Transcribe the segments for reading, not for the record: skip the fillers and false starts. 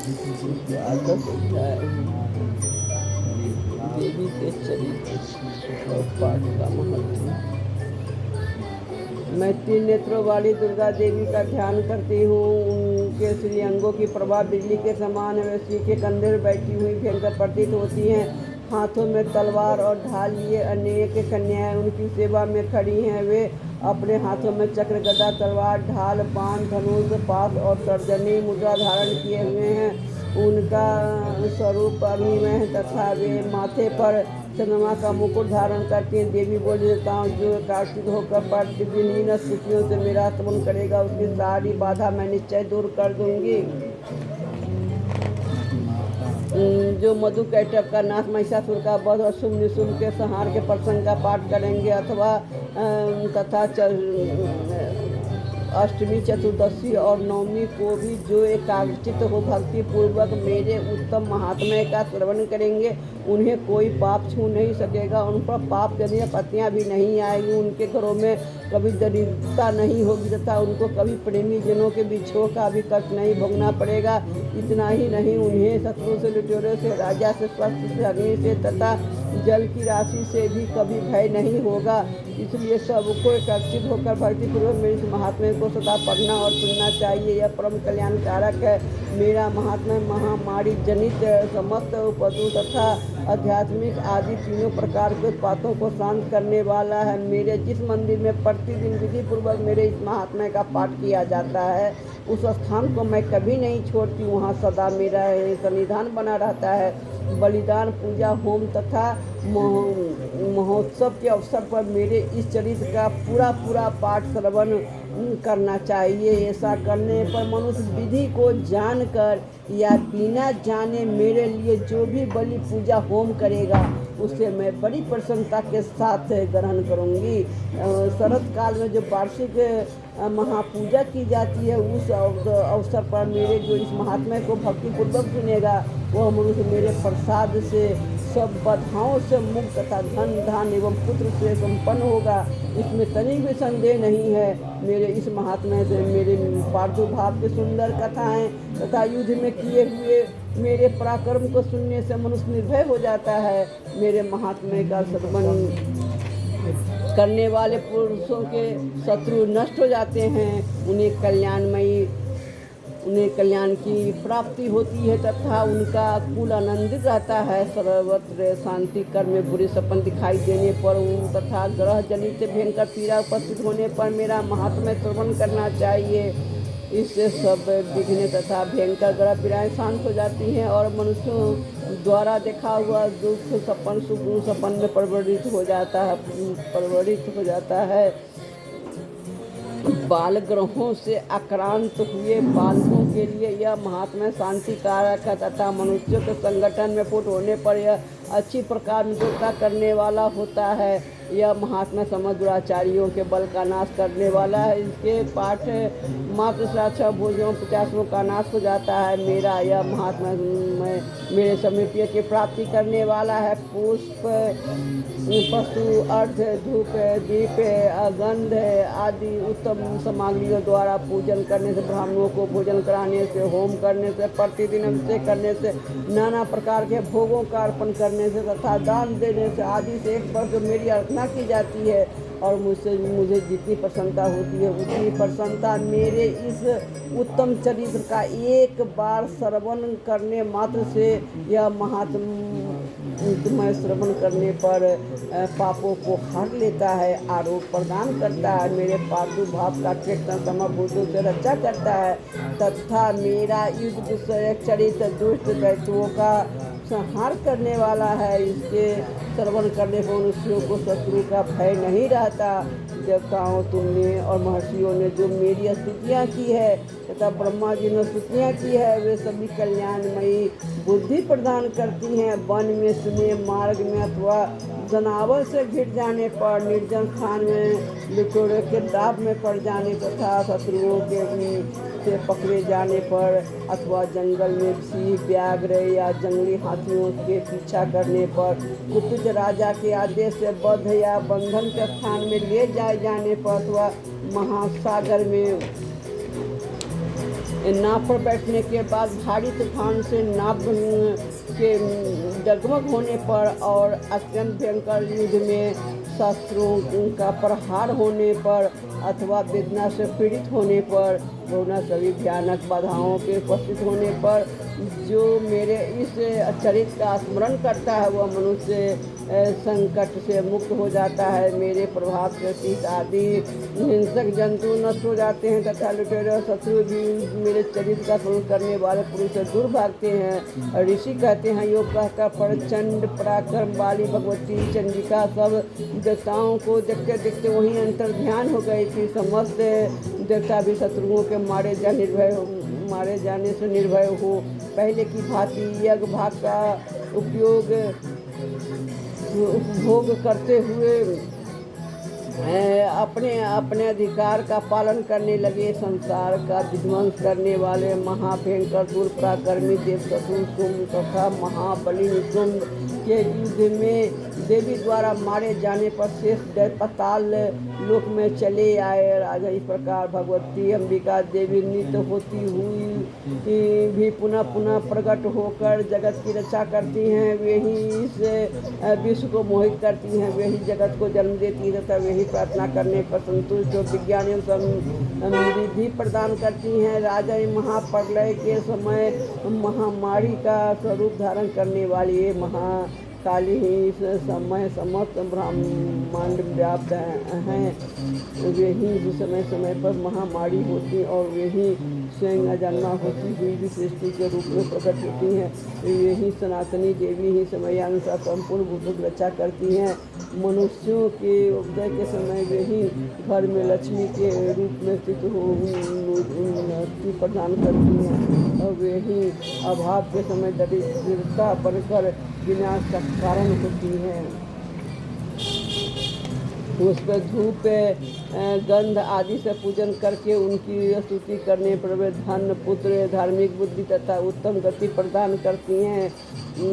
द्वादश अध्याय देवी के चरित्र और पाठ का महत्व। मैं 3 नेत्रों वाली दुर्गा देवी का ध्यान करती हूँ। उनके श्री अंगों की प्रभा बिजली के समान है। वे श्री के कंधे पर बैठी हुई भयंकर प्रतीत होती हैं। हाथों में तलवार और ढाल लिए अनेक कन्याएं उनकी सेवा में खड़ी हैं। वे अपने हाथों में चक्र, गदा, तलवार, ढाल, बाण, धनुष, पाश और तर्जनी मुद्रा धारण किए हुए हैं। उनका स्वरूप अग्निमय है तथा वे माथे पर चंद्रमा का मुकुट धारण करती हैं। देवी बोली, देवताओं जो कार्तिक होकर प्रतिदिन स्थितियों से मेरा स्तमन करेगा, उसकी सारी बाधा मैं निश्चय दूर कर दूंगी। जो मधु कैटभ का नाश, महिषासुर का वध और शुंभ निशुंभ के संहार के प्रसंग का पाठ करेंगे अथवा तथा अष्टमी, चतुर्दशी और नवमी को भी जो एकाग्रचित हो भक्ति पूर्वक मेरे उत्तम महात्म्य का श्रवण करेंगे, उन्हें कोई पाप छू नहीं सकेगा। उन पर पाप जनित आपत्तियां भी नहीं आएगी। उनके घरों में कभी दरिद्रता नहीं होगी तथा उनको कभी प्रेमी जनों के बिछोह का भी कष्ट नहीं भोगना पड़ेगा। इतना ही नहीं, उन्हें शत्रु से, लुटेरों से, राजा से, स्वस्थ से, अग्नि से तथा जल की राशि से भी कभी भय नहीं होगा। इसलिए सबको एकत्रित होकर भक्तिपूर्वक मेरे इस महात्म्य को सदा पढ़ना और सुनना चाहिए। यह परम कल्याणकारक है। मेरा महात्म्य महामारी जनित समस्त उपद्रव तथा आध्यात्मिक आदि तीनों प्रकार के उत्पातों को शांत करने वाला है। मेरे जिस मंदिर में प्रतिदिन विधि पूर्वक मेरे इस महात्म्य का पाठ किया जाता है, उस स्थान को मैं कभी नहीं छोड़ती। वहाँ सदा मेरा सन्निधान बना रहता है। बलिदान, पूजा, होम तथा महोत्सव के अवसर पर मेरे इस चरित्र का पूरा पाठ श्रवण करना चाहिए। ऐसा करने पर मनुष्य विधि को जानकर या बिना जाने मेरे लिए जो भी बलि, पूजा, होम करेगा, उसे मैं बड़ी प्रसन्नता के साथ ग्रहण करूंगी। शरद काल में जो वार्षिक महापूजा की जाती है, उस अवसर पर मेरे जो इस महात्म्य को भक्तिपूर्वक सुनेगा, वह मनुष्य मेरे प्रसाद से सब बाधाओं से मुक्त तथा धन, धान एवं पुत्र से संपन्न होगा। इसमें तनिक भी संदेह नहीं है। मेरे इस महात्म्य से मेरे प्रादुर्भाव की सुंदर कथाएं तथा युद्ध में किए हुए मेरे पराक्रम को सुनने से मनुष्य निर्भय हो जाता है। मेरे महात्म्य का श्रवण करने वाले पुरुषों के शत्रु नष्ट हो जाते हैं। उन्हें कल्याण की प्राप्ति होती है तथा उनका कुल आनंदित रहता है। सर्वत्र शांति कर्म में बुरे सपन दिखाई देने पर तथा ग्रह जनित भयंकर पीड़ा उपस्थित होने पर मेरा महात्म्य श्रवण करना चाहिए। इससे सब विघ्न तथा भयंकर ग्रह पीड़ाएं शांत हो जाती हैं और मनुष्यों द्वारा देखा हुआ दुख सपन सुख सपन में परिवर्तित हो जाता है। बाल ग्रहों से आक्रांत हुए बालकों के लिए यह महात्म्य शांति कारक है तथा मनुष्यों के संगठन में फुट होने पर यह अच्छी प्रकार मित्रता करने वाला होता है। यह महात्म्य समस्त दुराचारियों के बल का नाश करने वाला है। इसके पाठ मात्र 6 भोजों 50 का नाश हो जाता है। मेरा यह महात्म्य मेरे समीप्य की प्राप्ति करने वाला है। पुष्प, पशु, अर्ध, धूप, दीप, गंध आदि उत्तम सामग्रियों द्वारा पूजन करने से, ब्राह्मणों को भोजन कराने से, होम करने से, प्रतिदिन अभिषेक करने से, नाना प्रकार के भोगों का अर्पण करने से तथा दान देने से आदि से एक बार जो मेरी अर्चना की जाती है और मुझे जितनी प्रसन्नता होती है उतनी प्रसन्नता मेरे इस उत्तम चरित्र का एक बार श्रवण करने मात्र से यह महात्म्य श्रवण करने पर पापों को हर लेता है, आरोग्य प्रदान करता है, मेरे प्रादुर्भाव का कीर्तन समभूतों से रक्षा करता है तथा मेरा युद्ध विषयक चरित्र दुष्ट दैत्यों का संहार करने वाला है। इसके श्रवण करने पर मनुष्यों को शत्रु का भय नहीं रहता। देवताओं, तुमने और महर्षियों ने जो मेरी स्तुतियाँ की है तथा ब्रह्मा जी ने स्तुतियाँ की है, वे सभी कल्याणमयी बुद्धि प्रदान करती हैं। वन में, सुने मार्ग में अथवा जनावर से घिर जाने पर, निर्जन स्थान में लुटेरों के दाव में पड़ जाने तथा शत्रुओं के से पकड़े जाने पर अथवा जंगल में सिंह, व्याघ्र या जंगली हाथियों के पीछा करने पर, कुपित राजा के आदेश से बद्ध या बंधन के स्थान में ले जाए जाने पर अथवा महासागर में नाव पर बैठने के बाद भारी तूफान से नाव के डगमग होने पर और अत्यंत भयंकर युद्ध में शस्त्रों का प्रहार होने पर अथवा वेदना से पीड़ित होने पर, वरना सभी भयानक बाधाओं के उपस्थित होने पर जो मेरे इस चरित्र का स्मरण करता है वह मनुष्य संकट से मुक्त हो जाता है। मेरे प्रभाव से कीट आदि हिंसक जंतु नष्ट हो जाते हैं तथा लुटेरे शत्रु भी मेरे चरित्र का स्मरण करने वाले पुरुष से दूर भागते हैं। ऋषि कहते हैं योग कहकर प्रचंड पराक्रम वाली भगवती चंडिका सब देवताओं को देखते देखते वहीं अंतर ध्यान हो गई थी। समस्त देवता भी शत्रुओं के मारे जाने से निर्भय हो पहले की भांति यज्ञ भाग का उपभोग करते हुए अपने अपने अधिकार का पालन करने लगे। संसार का विध्वंस करने वाले महाभयंकर दुर्पराक्रमी देवशत्रु शुंभ तथा महाबली निशुंभ के युद्ध में देवी द्वारा मारे जाने पर शेष दैत्य पाताल लोक में चले आए। राजा इस प्रकार भगवती अंबिका देवी नित्य होती हुई भी पुनः पुनः प्रकट होकर जगत की रक्षा करती हैं। वे ही इस विश्व को मोहित करती हैं, वे ही जगत को जन्म देती है तथा वे ही प्रार्थना करने पर संतुष्ट और विज्ञानियों समृद्धि प्रदान करती हैं। राजा महाप्रलय के समय महामारी का स्वरूप धारण करने वाली ये महाकाली ही इस समय समस्त ब्रह्मांड व्याप्त हैं। वे ही समय समय पर महामारी होती और वे ही स्वयं अजन्मा होती हुई भी सृष्टि के रूप में प्रकट होती हैं। वे ही सनातनी देवी ही समयानुसार संपूर्ण भूतों की रक्षा करती हैं। मनुष्यों के उदय के समय वे ही घर में लक्ष्मी के रूप में स्थित हो उन्नति प्रदान करती हैं और वे ही अभाव के समय दरिद्रता बनकर विनाश का कारण होती हैं। उस पर धूप गंध आदि से पूजन करके उनकी स्तुति करने पर वे धन पुत्र धार्मिक बुद्धि तथा उत्तम गति प्रदान करती हैं।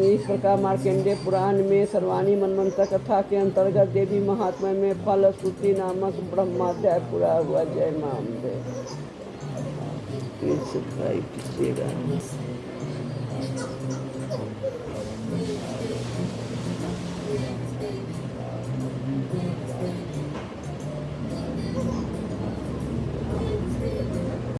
इस प्रकार मार्कंडेय पुराण में सर्वाणी मनमंत्र कथा के अंतर्गत देवी महात्मा में फल स्तुति नामक ब्रह्माध्याय पूरा हुआ। जय मामदेव।